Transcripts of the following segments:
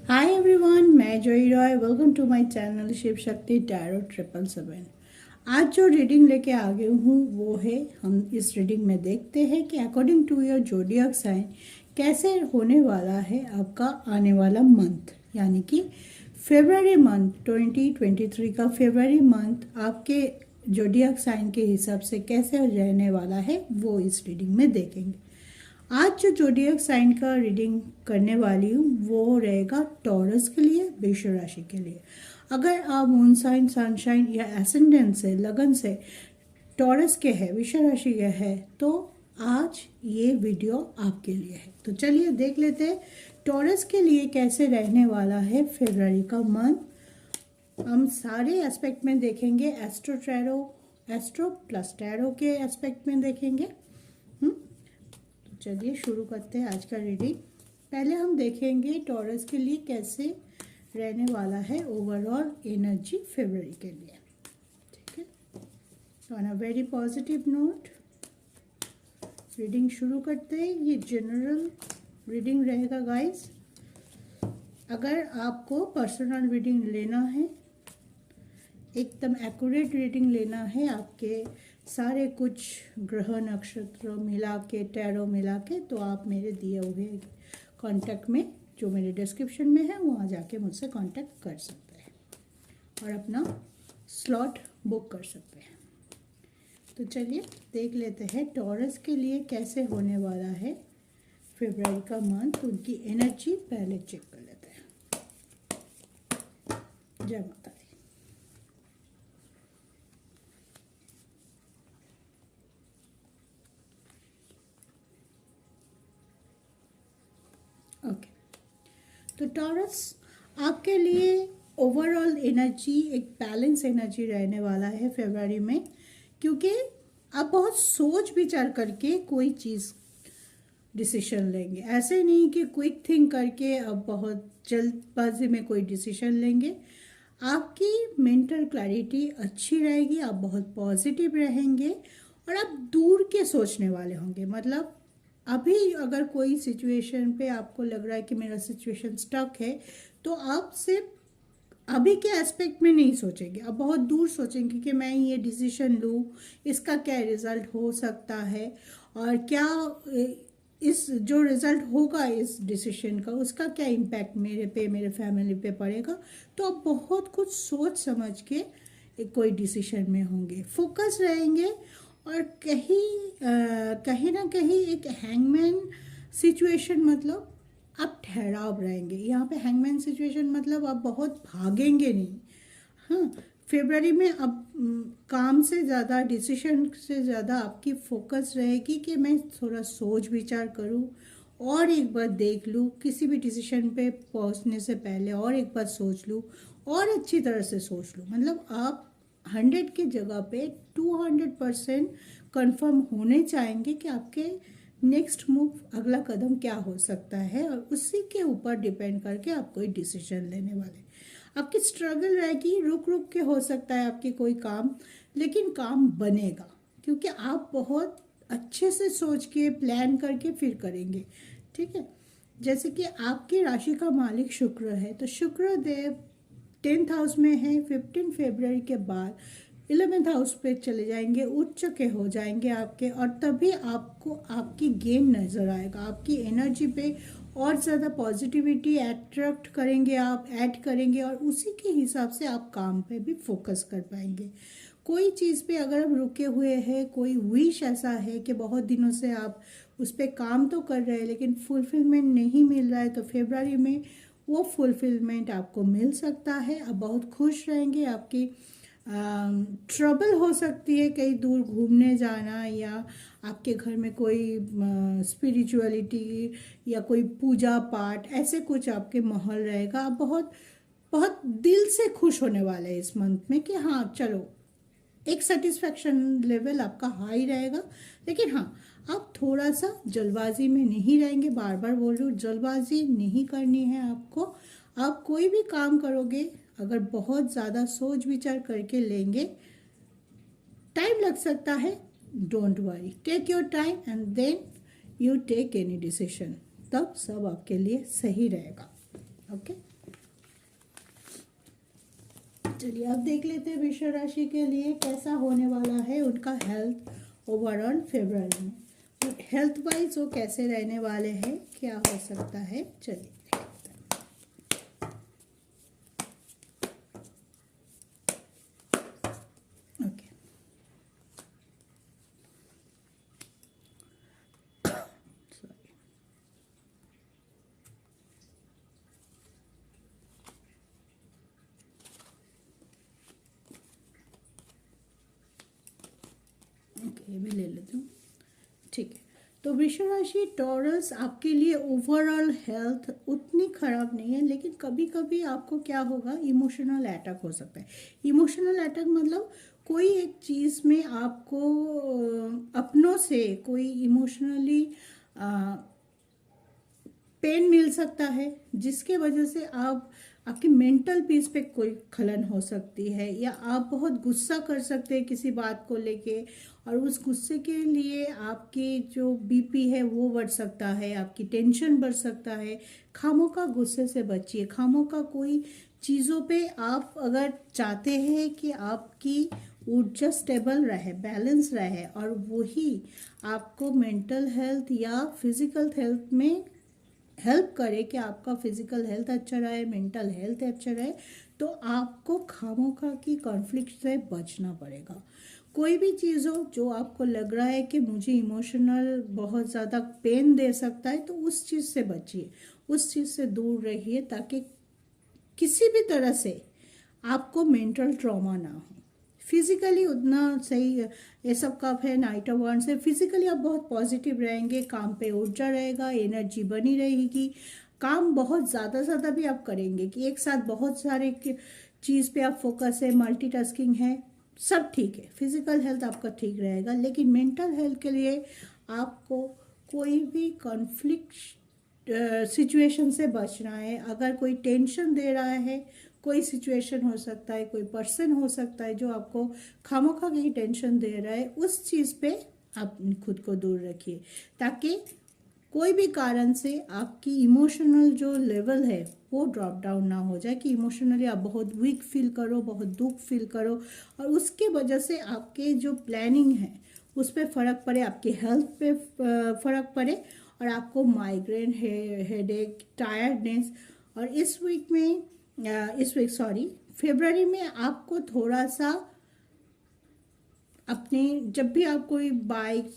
हाय everyone, मैं Joy Roy. Welcome to my channel Shiv Shakti tarot 777। आज जो रीडिंग लेके आ गई हूँ वो है, हम इस रीडिंग में देखते हैं कि according to your zodiac sign कैसे होने वाला है आपका आने वाला मंथ, यानी कि फेब्रुअरी मंथ 2023 का फेब्रुअरी मंथ आपके जोडियक साइन के हिसाब से कैसे रहने वाला है वो इस रीडिंग में देखेंगे। आज जो जोडियक साइन का रीडिंग करने वाली हूँ वो रहेगा टॉरस के लिए, वृष राशि के लिए। अगर आप मून साइन, सनशाइन या एसेंडेंट से, लगन से टॉरस के है, वृष राशि के है, तो आज ये वीडियो आपके लिए है। तो चलिए देख लेते हैं टॉरस के लिए कैसे रहने वाला है फरवरी का मंथ। हम सारे एस्पेक्ट में देखेंगे, एस्ट्रो प्लस टैरो के एस्पेक्ट में देखेंगे। चलिए शुरू करते हैं आज का रीडिंग। पहले हम देखेंगे टॉरस के लिए कैसे रहने वाला है ओवरऑल एनर्जी फरवरी के लिए। ठीक है, तो on a very positive note reading शुरू करते हैं। ये जनरल रीडिंग रहेगा गाइस। अगर आपको पर्सनल रीडिंग लेना है, एकदम एक्यूरेट रीडिंग लेना है, आपके सारे कुछ ग्रह नक्षत्र मिला के, टैरो मिला के, तो आप मेरे दिए हुए कांटेक्ट में, जो मेरे डिस्क्रिप्शन में है, वहाँ जाके मुझसे कांटेक्ट कर सकते हैं और अपना स्लॉट बुक कर सकते हैं। तो चलिए देख लेते हैं टॉरस के लिए कैसे होने वाला है फरवरी का मंथ। उनकी एनर्जी पहले चेक कर लेते हैं। जय माता दी। ओके, तो टॉरस आपके लिए ओवरऑल एनर्जी एक बैलेंस एनर्जी रहने वाला है फरवरी में, क्योंकि आप बहुत सोच विचार करके कोई चीज़ डिसीजन लेंगे। ऐसे नहीं कि क्विक थिंक करके अब बहुत जल्दबाजी में कोई डिसीजन लेंगे। आपकी मेंटल क्लैरिटी अच्छी रहेगी, आप बहुत पॉजिटिव रहेंगे और आप दूर के सोचने वाले होंगे। मतलब अभी अगर कोई सिचुएशन पे आपको लग रहा है कि मेरा सिचुएशन स्टक है, तो आप सिर्फ अभी के एस्पेक्ट में नहीं सोचेंगे, आप बहुत दूर सोचेंगे कि मैं ये डिसीजन लूँ, इसका क्या रिजल्ट हो सकता है और क्या इस जो रिजल्ट होगा इस डिसीजन का, उसका क्या इम्पैक्ट मेरे पे, मेरे फैमिली पे पड़ेगा। तो आप बहुत कुछ सोच समझ के कोई डिसीजन में होंगे, फोकस रहेंगे और कहीं ना कहीं एक हैंगमैन सिचुएशन, मतलब आप ठहराव रहेंगे। यहाँ पे हैंगमैन सिचुएशन मतलब आप बहुत भागेंगे नहीं। हाँ, फरवरी में अब काम से ज़्यादा, डिसीजन से ज़्यादा आपकी फोकस रहेगी कि मैं थोड़ा सोच विचार करूँ और एक बार देख लूँ, किसी भी डिसीजन पे पहुँचने से पहले और एक बार सोच लूँ और अच्छी तरह से सोच लूँ। मतलब आप 100 की जगह पे 200% कन्फर्म होने चाहेंगे कि आपके नेक्स्ट मूव, अगला कदम क्या हो सकता है, और उसी के ऊपर डिपेंड करके आप कोई डिसीजन लेने वाले। आपकी स्ट्रगल रहेगी, रुक रुक के हो सकता है आपकी कोई काम, लेकिन काम बनेगा क्योंकि आप बहुत अच्छे से सोच के प्लान करके फिर करेंगे। ठीक है, जैसे कि आपकी राशि का मालिक शुक्र है, तो शुक्र देव 10th हाउस में है। 15 फरवरी के बाद 11th हाउस पे चले जाएंगे, उच्च के हो जाएंगे आपके, और तभी आपको आपकी गेन नज़र आएगा। आपकी एनर्जी पे और ज़्यादा पॉजिटिविटी अट्रैक्ट करेंगे, आप ऐड करेंगे और उसी के हिसाब से आप काम पे भी फोकस कर पाएंगे। कोई चीज़ पे अगर आप रुके हुए हैं, कोई विश ऐसा है कि बहुत दिनों से आप उस पर काम तो कर रहे हैं लेकिन फुलफिलमेंट नहीं मिल रहा है, तो फरवरी में वो फुलफिलमेंट आपको मिल सकता है। आप बहुत खुश रहेंगे। आपकी ट्रबल हो सकती है कहीं दूर घूमने जाना, या आपके घर में कोई स्पिरिचुअलिटी या कोई पूजा पाठ, ऐसे कुछ आपके माहौल रहेगा। आप बहुत बहुत दिल से खुश होने वाले हैं इस मंथ में कि हाँ चलो, एक सेटिस्फैक्शन लेवल आपका हाई रहेगा। लेकिन हाँ, आप थोड़ा सा जल्दबाजी में नहीं रहेंगे। बार बार बोल रही हूँ, जल्दबाजी नहीं करनी है आपको। आप कोई भी काम करोगे, अगर बहुत ज़्यादा सोच विचार करके लेंगे, टाइम लग सकता है। Don't worry, take your time and then you take any decision, तब सब आपके लिए सही रहेगा। ओके। चलिए अब देख लेते हैं वृषभ राशि के लिए कैसा होने वाला है उनका हेल्थ ओवरऑल फरवरी में। तो हेल्थ वाइज वो कैसे रहने वाले हैं, क्या हो सकता है, चलिए ओके। ओके भी ले लेती हूँ, ठीक है। तो वृषभ राशि टॉरस, आपके लिए ओवरऑल हेल्थ उतनी खराब नहीं है, लेकिन कभी कभी आपको क्या होगा, इमोशनल अटैक हो सकता है। इमोशनल अटैक मतलब कोई एक चीज़ में आपको अपनों से कोई इमोशनली पेन मिल सकता है, जिसके वजह से आप आपकी मेंटल पीस पे कोई खलन हो सकती है, या आप बहुत गुस्सा कर सकते हैं किसी बात को लेके, और उस गुस्से के लिए आपकी जो बीपी है वो बढ़ सकता है, आपकी टेंशन बढ़ सकता है। खामों का गुस्से से बचिए। खामों का कोई चीज़ों पे आप अगर चाहते हैं कि आपकी ऊर्जा स्टेबल रहे, बैलेंस रहे, और वही आपको मेंटल हेल्थ या फिजिकल हेल्थ में हेल्प करे कि आपका फिजिकल हेल्थ अच्छा रहे, मेंटल हेल्थ अच्छा रहे, तो आपको खामोखा की कॉन्फ्लिक्ट से बचना पड़ेगा। कोई भी चीज़ हो जो आपको लग रहा है कि मुझे इमोशनल बहुत ज़्यादा पेन दे सकता है, तो उस चीज़ से बचिए, उस चीज़ से दूर रहिए, ताकि किसी भी तरह से आपको मेंटल ट्रॉमा ना हो। फिजिकली उतना सही, ये सब कप है नाइट ऑफ वांड्स से, फिजिकली आप बहुत पॉजिटिव रहेंगे, काम पे ऊर्जा रहेगा, एनर्जी बनी रहेगी, काम बहुत ज़्यादा भी आप करेंगे कि एक साथ बहुत सारे चीज़ पे आप फोकस है, मल्टीटास्किंग है, सब ठीक है। फिजिकल हेल्थ आपका ठीक रहेगा, लेकिन मेंटल हेल्थ के लिए आपको कोई भी कॉन्फ्लिक्ट सिचुएशन से बचना है। अगर कोई टेंशन दे रहा है, कोई सिचुएशन हो सकता है, कोई पर्सन हो सकता है जो आपको खामोखा की टेंशन दे रहा है, उस चीज़ पे आप खुद को दूर रखिए, ताकि कोई भी कारण से आपकी इमोशनल जो लेवल है वो ड्रॉप डाउन ना हो जाए, कि इमोशनली आप बहुत वीक फील करो, बहुत दुख फील करो, और उसके वजह से आपके जो प्लानिंग है उस पर फ़र्क पड़े, आपके हेल्थ पे फ़र्क पड़े, और आपको माइग्रेन, हेडेक, टायर्डनेस। और इस वीक सॉरी फरवरी में आपको थोड़ा सा अपने, जब भी आप कोई बाइक,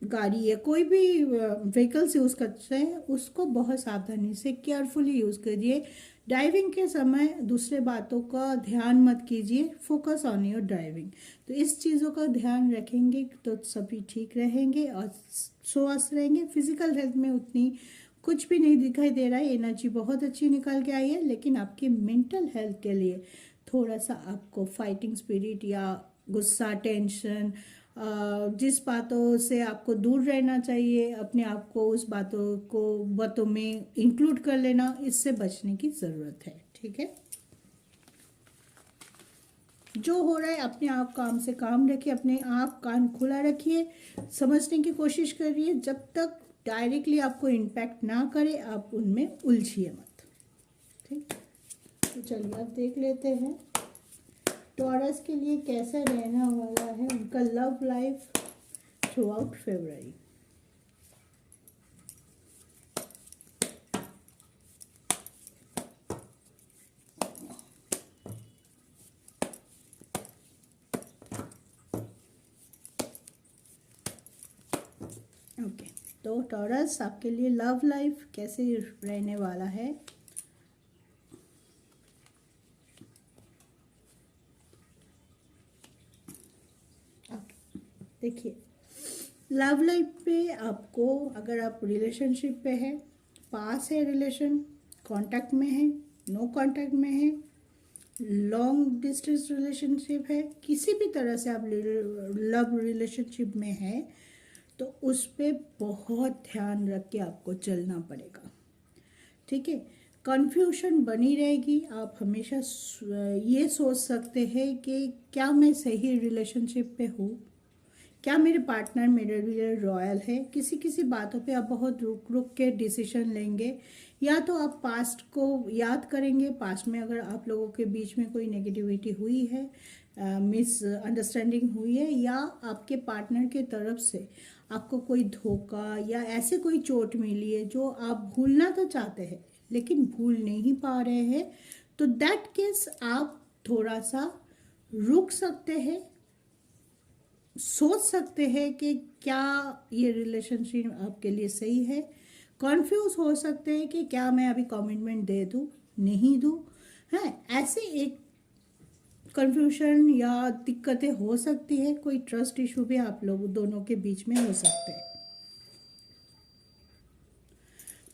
गाड़ी या कोई भी व्हीकल्स यूज़ करते हैं, उसको बहुत सावधानी से केयरफुली यूज़ करिए। ड्राइविंग के समय दूसरे बातों का ध्यान मत कीजिए, फोकस ऑन योर ड्राइविंग। तो इस चीज़ों का ध्यान रखेंगे तो सभी ठीक रहेंगे और स्वस्थ रहेंगे। फिजिकल हेल्थ में उतनी कुछ भी नहीं दिखाई दे रहा है, एनर्जी बहुत अच्छी निकल के आई है, लेकिन आपके मेंटल हेल्थ के लिए थोड़ा सा आपको फाइटिंग स्पिरिट या गुस्सा, टेंशन, जिस बातों से आपको दूर रहना चाहिए, अपने आप को उस बातों में इंक्लूड कर लेना, इससे बचने की ज़रूरत है। ठीक है, जो हो रहा है अपने आप काम से काम रखिए, अपने आप कान खुला रखिए, समझने की कोशिश करिए। जब तक डायरेक्टली आपको इम्पैक्ट ना करे, आप उनमें उलझिए मत। ठीक, तो चलिए अब देख लेते हैं टॉरस के लिए कैसा रहना वाला है उनका लव लाइफ थ्रू आउट फरवरी। ओके, तो टॉरस आपके लिए लव लाइफ कैसे रहने वाला है। देखिए, लव लाइफ पे आपको, अगर आप रिलेशनशिप पे है, पास है रिलेशन, कांटेक्ट में है, नो कांटेक्ट में है, लॉन्ग डिस्टेंस रिलेशनशिप है, किसी भी तरह से आप लव रिलेशनशिप में है, तो उस पर बहुत ध्यान रख के आपको चलना पड़ेगा। ठीक है, कन्फ्यूजन बनी रहेगी। आप हमेशा ये सोच सकते हैं कि क्या मैं सही रिलेशनशिप पे हूँ, क्या मेरे पार्टनर मेरे लिए रॉयल है। किसी किसी बातों पे आप बहुत रुक रुक के डिसीजन लेंगे, या तो आप पास्ट को याद करेंगे, पास्ट में अगर आप लोगों के बीच में कोई नेगेटिविटी हुई है, मिस अंडरस्टैंडिंग हुई है, या आपके पार्टनर के तरफ से आपको कोई धोखा या ऐसे कोई चोट मिली है जो आप भूलना तो चाहते हैं लेकिन भूल नहीं पा रहे हैं, तो दैट केस आप थोड़ा सा रुक सकते हैं, सोच सकते हैं कि क्या ये रिलेशनशिप आपके लिए सही है। कॉन्फ्यूज हो सकते हैं कि क्या मैं अभी कमिटमेंट दे दूँ नहीं दूँ, है ऐसे एक कन्फ्यूजन या दिक्कतें हो सकती है। कोई ट्रस्ट इशू भी आप लोग दोनों के बीच में हो सकते हैं।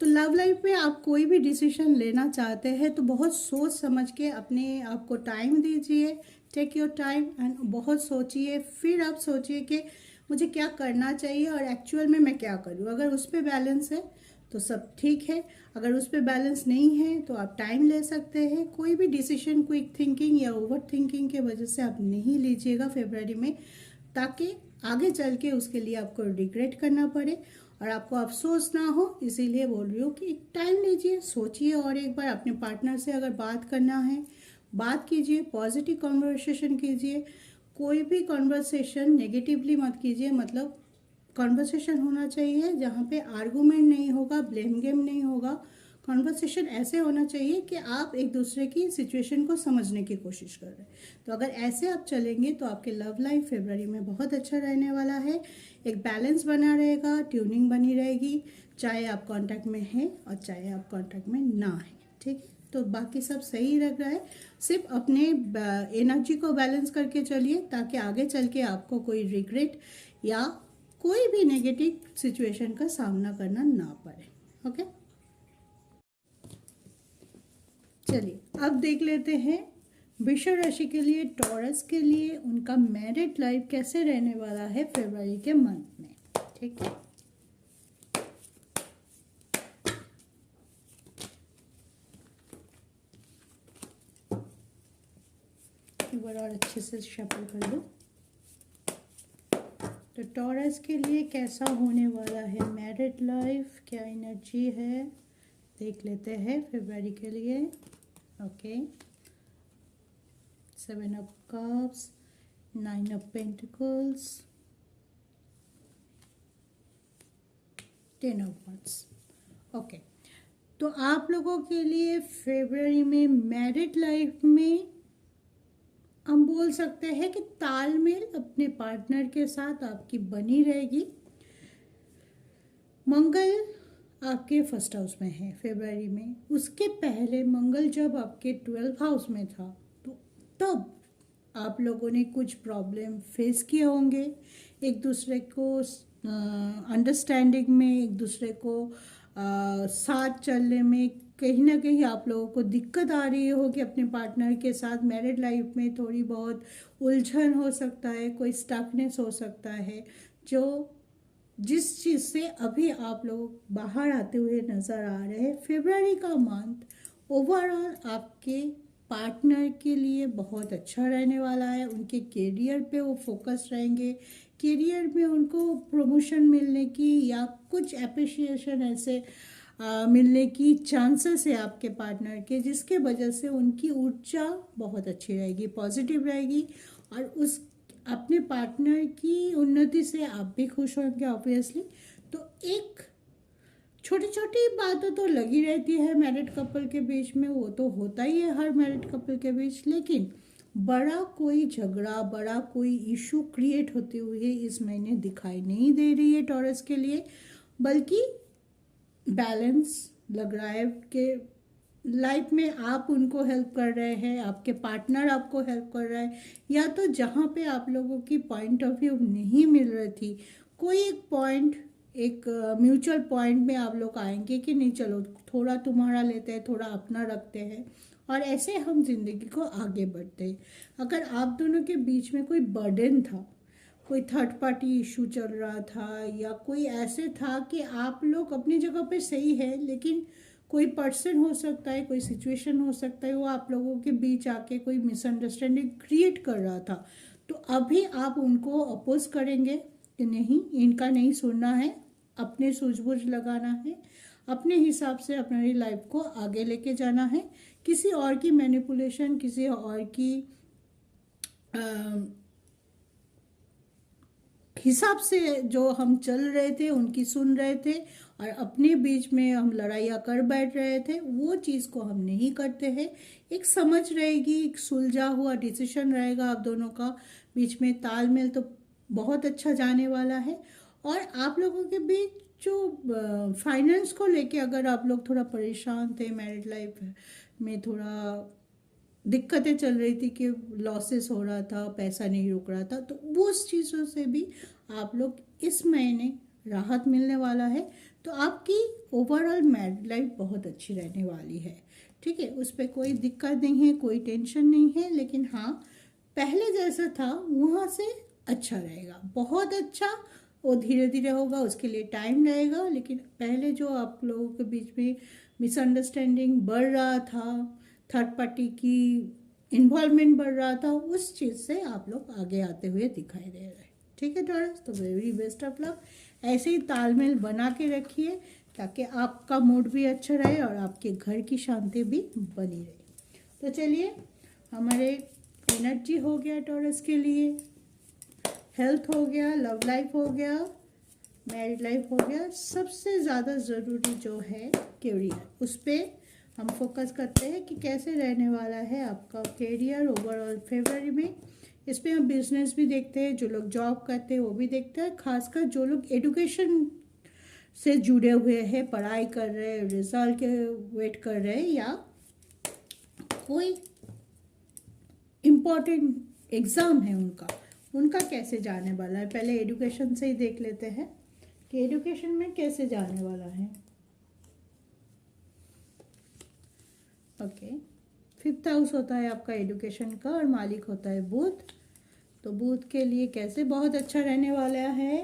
तो लव लाइफ में आप कोई भी डिसीजन लेना चाहते हैं तो बहुत सोच समझ के अपने आप को टाइम दीजिए, टेक योर टाइम एंड बहुत सोचिए, फिर आप सोचिए कि मुझे क्या करना चाहिए और एक्चुअल में मैं क्या करूँ। अगर उस पर बैलेंस है तो सब ठीक है, अगर उस पर बैलेंस नहीं है तो आप टाइम ले सकते हैं। कोई भी डिसीजन क्विक थिंकिंग या ओवर थिंकिंग के वजह से आप नहीं लीजिएगा फरवरी में, ताकि आगे चल के उसके लिए आपको रिग्रेट करना पड़े और आपको अफसोस ना हो। इसीलिए बोल रही हूँ कि एक टाइम लीजिए, सोचिए और एक बार अपने पार्टनर से अगर बात करना है बात कीजिए, पॉजिटिव कॉन्वर्सेशन कीजिए। कोई भी कॉन्वर्सेशन नेगेटिवली मत कीजिए, मतलब कॉन्वर्सेशन होना चाहिए जहाँ पे आर्गूमेंट नहीं होगा, ब्लेम गेम नहीं होगा। कॉन्वर्सेशन ऐसे होना चाहिए कि आप एक दूसरे की सिचुएशन को समझने की कोशिश कर रहे हैं। तो अगर ऐसे आप चलेंगे तो आपके लव लाइफ फरवरी में बहुत अच्छा रहने वाला है। एक बैलेंस बना रहेगा, ट्यूनिंग बनी रहेगी, चाहे आप कांटेक्ट में हैं और चाहे आप कांटेक्ट में ना हैं, ठीक है। तो बाकी सब सही लग रहा है, सिर्फ अपने एनर्जी को बैलेंस करके चलिए ताकि आगे चल के आपको कोई रिग्रेट या कोई भी नेगेटिव सिचुएशन का सामना करना ना पड़े। ओके, चलिए अब देख लेते हैं वृष राशि के लिए, टॉरस के लिए उनका मैरिड लाइफ कैसे रहने वाला है फरवरी के मंथ में, ठीक है। एक बार और अच्छे से शफल कर लो। तो टॉरस के लिए कैसा होने वाला है मैरिड लाइफ, क्या एनर्जी है देख लेते हैं फरवरी के लिए। Okay, 7 of cups, 9 of pentacles, 10 of wands. Okay, तो आप लोगों के लिए फरवरी में मैरिड लाइफ में हम बोल सकते हैं कि तालमेल अपने पार्टनर के साथ आपकी बनी रहेगी। मंगल आपके फर्स्ट हाउस में है फरवरी में, उसके पहले मंगल जब आपके 12th हाउस में था तो तब आप लोगों ने कुछ प्रॉब्लम फेस किए होंगे, एक दूसरे को अंडरस्टैंडिंग में, एक दूसरे को साथ चलने में कहीं ना कहीं आप लोगों को दिक्कत आ रही होगी अपने पार्टनर के साथ। मैरिड लाइफ में थोड़ी बहुत उलझन हो सकता है, कोई स्टकनेस हो सकता है, जो जिस चीज़ से अभी आप लोग बाहर आते हुए नज़र आ रहे हैं। फरवरी का मंथ ओवरऑल आपके पार्टनर के लिए बहुत अच्छा रहने वाला है। उनके करियर पे वो फोकस रहेंगे, करियर में उनको प्रमोशन मिलने की या कुछ अप्रिशिएशन ऐसे मिलने की चांसेस है आपके पार्टनर के, जिसके वजह से उनकी ऊर्जा बहुत अच्छी रहेगी, पॉजिटिव रहेगी और उस अपने पार्टनर की उन्नति से आप भी खुश होंगे ऑब्वियसली। तो एक छोटी छोटी बातें तो लगी रहती है मैरिड कपल के बीच में, वो तो होता ही है हर मैरिड कपल के बीच, लेकिन बड़ा कोई झगड़ा, बड़ा कोई इशू क्रिएट होते हुए इस महीने दिखाई नहीं दे रही है टॉरस के लिए, बल्कि बैलेंस लग रहा है कि लाइफ में आप उनको हेल्प कर रहे हैं, आपके पार्टनर आपको हेल्प कर रहा है, या तो जहाँ पे आप लोगों की पॉइंट ऑफ व्यू नहीं मिल रही थी, कोई एक पॉइंट, एक म्यूचुअल पॉइंट में आप लोग आएंगे कि नहीं चलो थोड़ा तुम्हारा लेते हैं, थोड़ा अपना रखते हैं और ऐसे हम जिंदगी को आगे बढ़ते हैं। अगर आप दोनों के बीच में कोई बर्डन था, कोई थर्ड पार्टी इशू चल रहा था, या कोई ऐसे था कि आप लोग अपनी जगह पे सही है लेकिन कोई पर्सन हो सकता है, कोई सिचुएशन हो सकता है, वो आप लोगों के बीच आके कोई मिसअंडरस्टैंडिंग क्रिएट कर रहा था, तो अभी आप उनको अपोज करेंगे कि नहीं, इनका नहीं सुनना है, अपने सूझबूझ लगाना है, अपने हिसाब से अपनी लाइफ को आगे लेके जाना है। किसी और की मैनिपुलेशन, किसी और की हिसाब से जो हम चल रहे थे, उनकी सुन रहे थे और अपने बीच में हम लड़ाइयाँ कर बैठ रहे थे, वो चीज़ को हम नहीं करते हैं। एक समझ रहेगी, एक सुलझा हुआ डिसीजन रहेगा आप दोनों का बीच में, तालमेल तो बहुत अच्छा जाने वाला है। और आप लोगों के बीच जो फाइनेंस को लेके अगर आप लोग थोड़ा परेशान थे, मैरिड लाइफ में थोड़ा दिक्कतें चल रही थी कि लॉसेस हो रहा था, पैसा नहीं रुक रहा था, तो वो उस चीज़ों से भी आप लोग इस महीने राहत मिलने वाला है। तो आपकी ओवरऑल मैरिड लाइफ बहुत अच्छी रहने वाली है। ठीक है, उस पर कोई दिक्कत नहीं है, कोई टेंशन नहीं है। लेकिन हाँ, पहले जैसा था वहाँ से अच्छा रहेगा, बहुत अच्छा। वो धीरे धीरे होगा, उसके लिए टाइम रहेगा। लेकिन पहले जो आप लोगों के बीच में मिसअंडरस्टैंडिंग बढ़ रहा था, थर्ड पार्टी की इन्वॉल्वमेंट बढ़ रहा था, उस चीज़ से आप लोग आगे आते हुए दिखाई दे रहे हैं। ठीक है टॉरस, तो वेरी बेस्ट ऑफ लक। ऐसे ही तालमेल बना के रखिए ताकि आपका मूड भी अच्छा रहे और आपके घर की शांति भी बनी रहे। तो चलिए, हमारे एनर्जी हो गया टॉरस के लिए, हेल्थ हो गया, लव लाइफ हो गया, मैरिड लाइफ हो गया। सबसे ज़्यादा ज़रूरी जो है कैरियर, उस पर हम फोकस करते हैं कि कैसे रहने वाला है आपका कैरियर ओवरऑल फरवरी में। इस पर हम बिजनेस भी देखते हैं, जो लोग जॉब करते हैं वो भी देखते हैं, खासकर जो लोग एजुकेशन से जुड़े हुए हैं, पढ़ाई कर रहे हैं, रिजल्ट के वेट कर रहे हैं, या कोई इम्पोर्टेंट एग्ज़ाम है उनका कैसे जाने वाला है। पहले एजुकेशन से ही देख लेते हैं कि एजुकेशन में कैसे जाने वाला है। ओके, 5th हाउस होता है आपका एजुकेशन का और मालिक होता है बुध। तो बुध के लिए कैसे बहुत अच्छा रहने वाला है,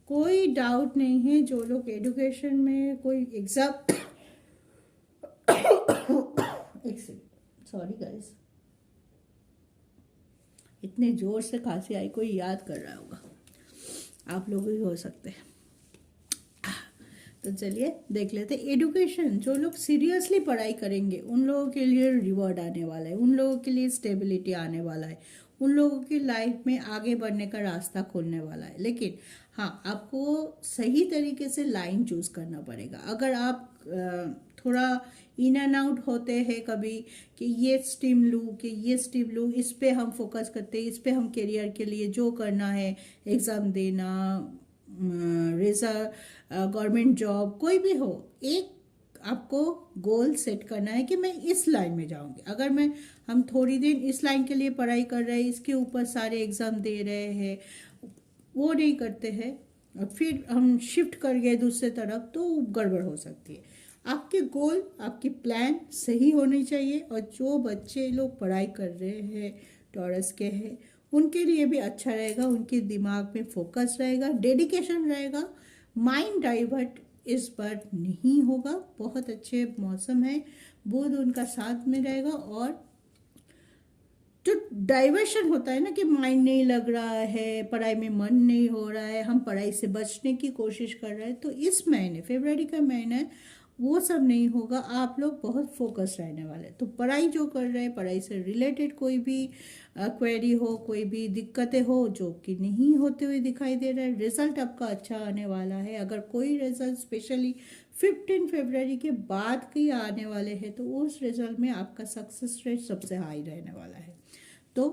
कोई डाउट नहीं है। जो लोग एजुकेशन में कोई एग्ज़ाम सॉरी गाइस, इतने ज़ोर से खांसी आई, कोई याद कर रहा होगा, आप लोग भी हो सकते हैं। तो चलिए देख लेते हैं एजुकेशन। जो लोग सीरियसली पढ़ाई करेंगे उन लोगों के लिए रिवॉर्ड आने वाला है, उन लोगों के लिए स्टेबिलिटी आने वाला है, उन लोगों की लाइफ में आगे बढ़ने का रास्ता खुलने वाला है। लेकिन हाँ, आपको सही तरीके से लाइन चूज़ करना पड़ेगा। अगर आप थोड़ा इन एंड आउट होते हैं कभी कि ये स्ट्रीम लूँ कि ये स्ट्रीम लूँ, इस पे हम फोकस करते हैं, इस पे हम करियर के लिए जो करना है, एग्ज़ाम देना, रिजल्ट, गवर्नमेंट जॉब, कोई भी हो, एक आपको गोल सेट करना है कि मैं इस लाइन में जाऊंगी। अगर हम थोड़ी दिन इस लाइन के लिए पढ़ाई कर रहे हैं, इसके ऊपर सारे एग्ज़ाम दे रहे हैं, वो नहीं करते हैं और फिर हम शिफ्ट कर गए दूसरे तरफ, तो गड़बड़ हो सकती है। आपके गोल, आपकी प्लान सही होनी चाहिए। और जो बच्चे लोग पढ़ाई कर रहे हैं, टॉरस के हैं, उनके लिए भी अच्छा रहेगा, उनके दिमाग में फोकस रहेगा, डेडिकेशन रहेगा, माइंड डाइवर्ट इस बार नहीं होगा। बहुत अच्छे मौसम है, बुध उनका साथ में रहेगा। और जो डाइवर्शन होता है ना कि माइंड नहीं लग रहा है, पढ़ाई में मन नहीं हो रहा है, हम पढ़ाई से बचने की कोशिश कर रहे हैं, तो इस महीने फरवरी का महीना है, वो सब नहीं होगा। आप लोग बहुत फोकस रहने वाले। तो पढ़ाई जो कर रहे हैं, पढ़ाई से रिलेटेड कोई भी क्वेरी हो, कोई भी दिक्कतें हो जो कि नहीं होते हुए दिखाई दे रहा है, रिजल्ट आपका अच्छा आने वाला है। अगर कोई रिजल्ट स्पेशली 15 फरवरी के बाद के आने वाले हैं, तो उस रिजल्ट में आपका सक्सेस रेट सबसे हाई रहने वाला है। तो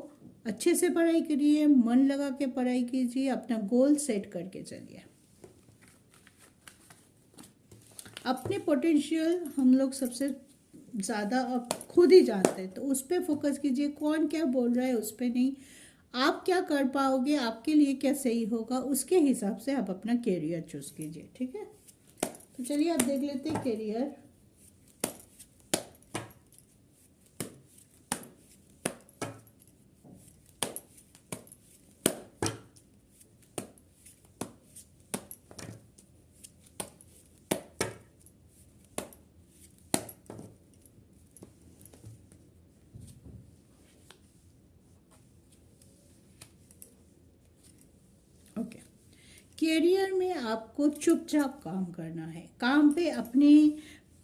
अच्छे से पढ़ाई करिए, मन लगा के पढ़ाई कीजिए, अपना गोल सेट करके चलिए। अपने पोटेंशियल हम लोग सबसे ज़्यादा अब खुद ही जानते हैं, तो उस पर फोकस कीजिए। कौन क्या बोल रहा है उस पर नहीं, आप क्या कर पाओगे, आपके लिए क्या सही होगा, उसके हिसाब से आप अपना कैरियर चूज़ कीजिए। ठीक है, तो चलिए आप देख लेते हैं कैरियर। कैरियर में आपको चुपचाप काम करना है। काम पे अपनी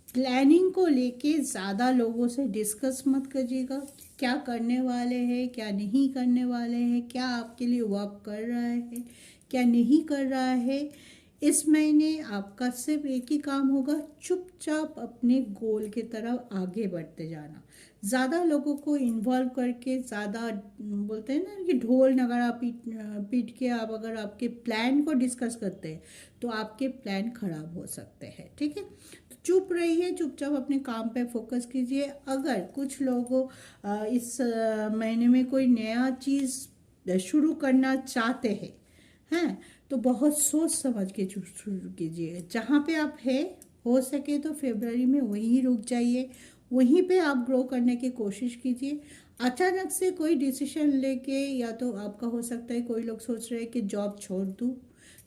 प्लानिंग को लेके ज़्यादा लोगों से डिस्कस मत करिएगा। क्या करने वाले हैं, क्या नहीं करने वाले हैं, क्या आपके लिए वर्क कर रहा है, क्या नहीं कर रहा है। इस महीने आपका सिर्फ एक ही काम होगा, चुपचाप अपने गोल की तरफ आगे बढ़ते जाना। ज़्यादा लोगों को इन्वॉल्व करके, ज़्यादा बोलते हैं ना कि ढोल नगाड़ा पीट पीट के आप अगर आपके प्लान को डिस्कस करते हैं तो आपके प्लान खराब हो सकते हैं। ठीक है, तो चुप रहिए, चुपचाप अपने काम पे फोकस कीजिए। अगर कुछ लोगों इस महीने में कोई नया चीज़ शुरू करना चाहते हैं, हैं, तो बहुत सोच समझ के शुरू कीजिए। जहाँ पे आप है, हो सके तो फरवरी में वहीं रुक जाइए, वहीं पे आप ग्रो करने की कोशिश कीजिए। अचानक से कोई डिसीजन लेके, या तो आपका हो सकता है कोई लोग सोच रहे हैं कि जॉब छोड़ दूँ,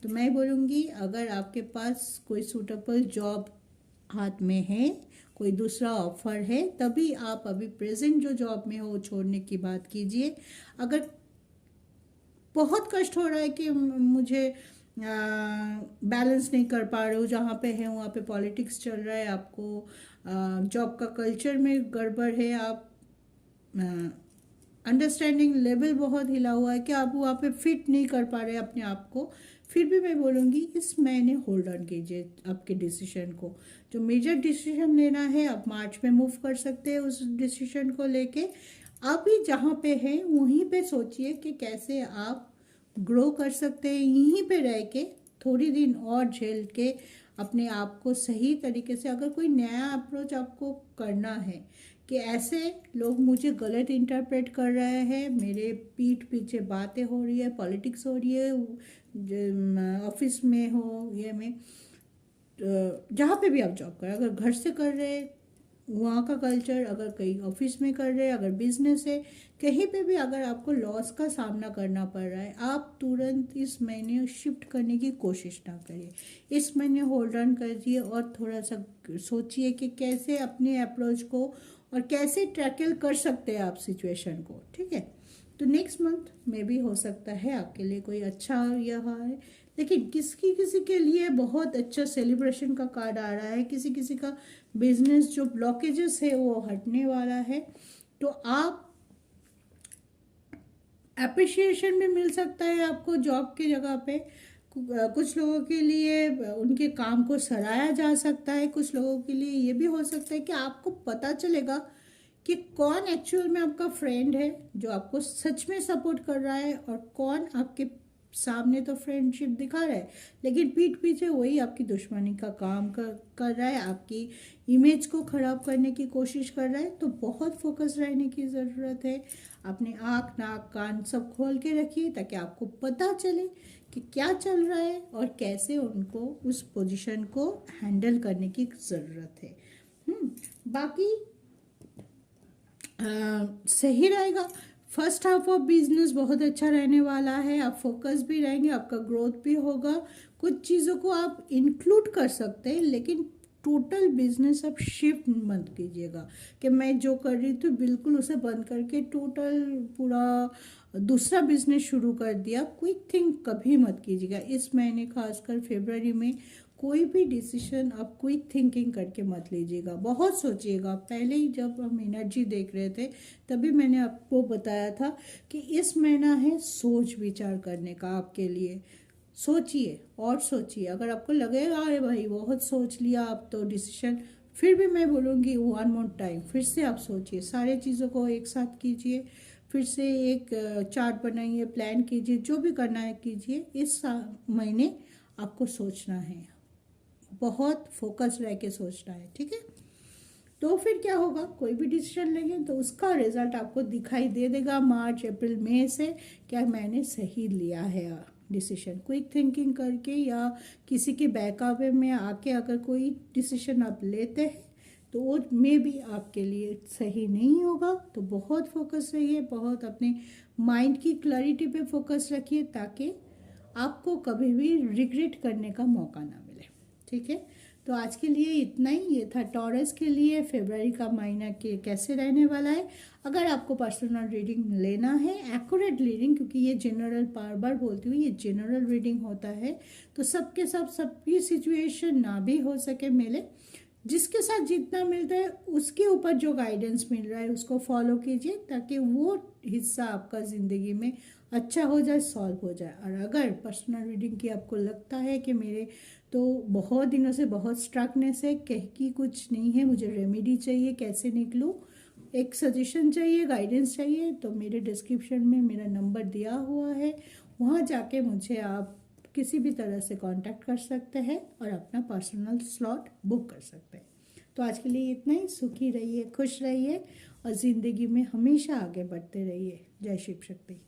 तो मैं बोलूँगी अगर आपके पास कोई सूटेबल जॉब हाथ में है, कोई दूसरा ऑफर है, तभी आप अभी प्रेजेंट जो जॉब में हो वो छोड़ने की बात कीजिए। अगर बहुत कष्ट हो रहा है कि मुझे बैलेंस नहीं कर पा रहे हो, जहाँ पे है वहाँ पे पॉलिटिक्स चल रहा है, आपको जॉब का कल्चर में गड़बड़ है, आप अंडरस्टैंडिंग लेवल बहुत हिला हुआ है कि आप वहाँ पे फिट नहीं कर पा रहे अपने आप को, फिर भी मैं बोलूँगी इस महीने होल्ड ऑन कीजिए आपके डिसीजन को। जो मेजर डिसीजन लेना है आप मार्च में मूव कर सकते हैं, उस डिसीजन को लेके अभी जहाँ पे है वहीं पे सोचिए कि कैसे आप ग्रो कर सकते हैं। यहीं पे रह के थोड़ी दिन और झेल के अपने आप को सही तरीके से, अगर कोई नया अप्रोच आपको करना है कि ऐसे लोग मुझे गलत इंटरप्रेट कर रहे हैं, मेरे पीठ पीछे बातें हो रही है, पॉलिटिक्स हो रही है, ऑफिस में हो, ये में जहाँ पे भी आप जॉब कर, अगर घर से कर रहे वहाँ का कल्चर, अगर कहीं ऑफिस में कर रहे, अगर बिजनेस है, कहीं पे भी अगर आपको लॉस का सामना करना पड़ रहा है, आप तुरंत इस महीने शिफ्ट करने की कोशिश ना करिए। इस महीने होल्ड ऑन करिए और थोड़ा सा सोचिए कि कैसे अपने अप्रोच को और कैसे टैकल कर सकते हैं आप सिचुएशन को। ठीक है, तो नेक्स्ट मंथ में भी हो सकता है आपके लिए कोई अच्छा यह है, लेकिन किसी किसी के लिए बहुत अच्छा सेलिब्रेशन का कार्ड आ रहा है, किसी किसी का बिजनेस जो ब्लॉकेजेस है वो हटने वाला है, तो आप अप्रिशिएशन भी मिल सकता है आपको जॉब की जगह पे। कुछ लोगों के लिए उनके काम को सराहा जा सकता है, कुछ लोगों के लिए ये भी हो सकता है कि आपको पता चलेगा कि कौन एक्चुअल में आपका फ्रेंड है जो आपको सच में सपोर्ट कर रहा है, और कौन आपके सामने तो फ्रेंडशिप दिखा रहा है लेकिन पीठ पीछे वही आपकी दुश्मनी का काम कर रहा है, आपकी इमेज को खराब करने की कोशिश कर रहा है। तो बहुत फोकस रहने की ज़रूरत है। अपने आँख नाक कान सब खोल के रखिए ताकि आपको पता चले कि क्या चल रहा है और कैसे उनको उस पोजीशन को हैंडल करने की ज़रूरत है। बाकी सही रहेगा। फर्स्ट हाफ ऑफ बिजनेस बहुत अच्छा रहने वाला है, आप फोकस भी रहेंगे, आपका ग्रोथ भी होगा। कुछ चीज़ों को आप इंक्लूड कर सकते हैं लेकिन टोटल बिजनेस आप शिफ्ट मत कीजिएगा कि मैं जो कर रही थी बिल्कुल उसे बंद करके टोटल पूरा दूसरा बिजनेस शुरू कर दिया। क्विक थिंक कभी मत कीजिएगा। इस महीने खासकर फरवरी में कोई भी डिसीजन आप क्विक थिंकिंग करके मत लीजिएगा, बहुत सोचिएगा। पहले ही जब हम एनर्जी देख रहे थे तभी मैंने आपको बताया था कि इस महीना है सोच विचार करने का आपके लिए। सोचिए और सोचिए, अगर आपको लगेगा अरे भाई बहुत सोच लिया आप तो डिसीजन, फिर भी मैं बोलूँगी वन मोर टाइम फिर से आप सोचिए, सारे चीज़ों को एक साथ कीजिए, फिर से एक चार्ट बनाइए, प्लान कीजिए, जो भी करना है कीजिए। इस महीने आपको सोचना है, बहुत फोकस रह के सोचना है। ठीक है, तो फिर क्या होगा, कोई भी डिसीजन लेंगे तो उसका रिजल्ट आपको दिखाई दे देगा मार्च अप्रैल मई से, क्या मैंने सही लिया है डिसीजन। क्विक थिंकिंग करके या किसी के बैकअप में आके अगर कोई डिसीजन आप लेते हैं तो वो मे भी आपके लिए सही नहीं होगा। तो बहुत फोकस रहिए, बहुत अपने माइंड की क्लैरिटी पे फोकस रखिए ताकि आपको कभी भी रिग्रेट करने का मौका ना मिले। ठीक है, तो आज के लिए इतना ही। ये था टॉरस के लिए फरवरी का महीना के कैसे रहने वाला है। अगर आपको पर्सनल रीडिंग लेना है, एक्यूरेट रीडिंग, क्योंकि ये जनरल, बार बार बोलती हूँ, ये जनरल रीडिंग होता है, तो सबके सब सबकी सिचुएशन ना भी हो सके मिले, जिसके साथ जितना मिलता है उसके ऊपर जो गाइडेंस मिल रहा है उसको फॉलो कीजिए, ताकि वो हिस्सा आपका ज़िंदगी में अच्छा हो जाए, सॉल्व हो जाए। और अगर पर्सनल रीडिंग की आपको लगता है कि मेरे तो बहुत दिनों से बहुत स्ट्रकनेस है, कह की कुछ नहीं है, मुझे रेमेडी चाहिए, कैसे निकलूँ, एक सजेशन चाहिए, गाइडेंस चाहिए, तो मेरे डिस्क्रिप्शन में मेरा नंबर दिया हुआ है, वहाँ जाके मुझे आप किसी भी तरह से कांटेक्ट कर सकते हैं और अपना पर्सनल स्लॉट बुक कर सकते हैं। तो आज के लिए इतना ही। सुखी रहिए, खुश रहिए और ज़िंदगी में हमेशा आगे बढ़ते रहिए। जय शिव शक्ति।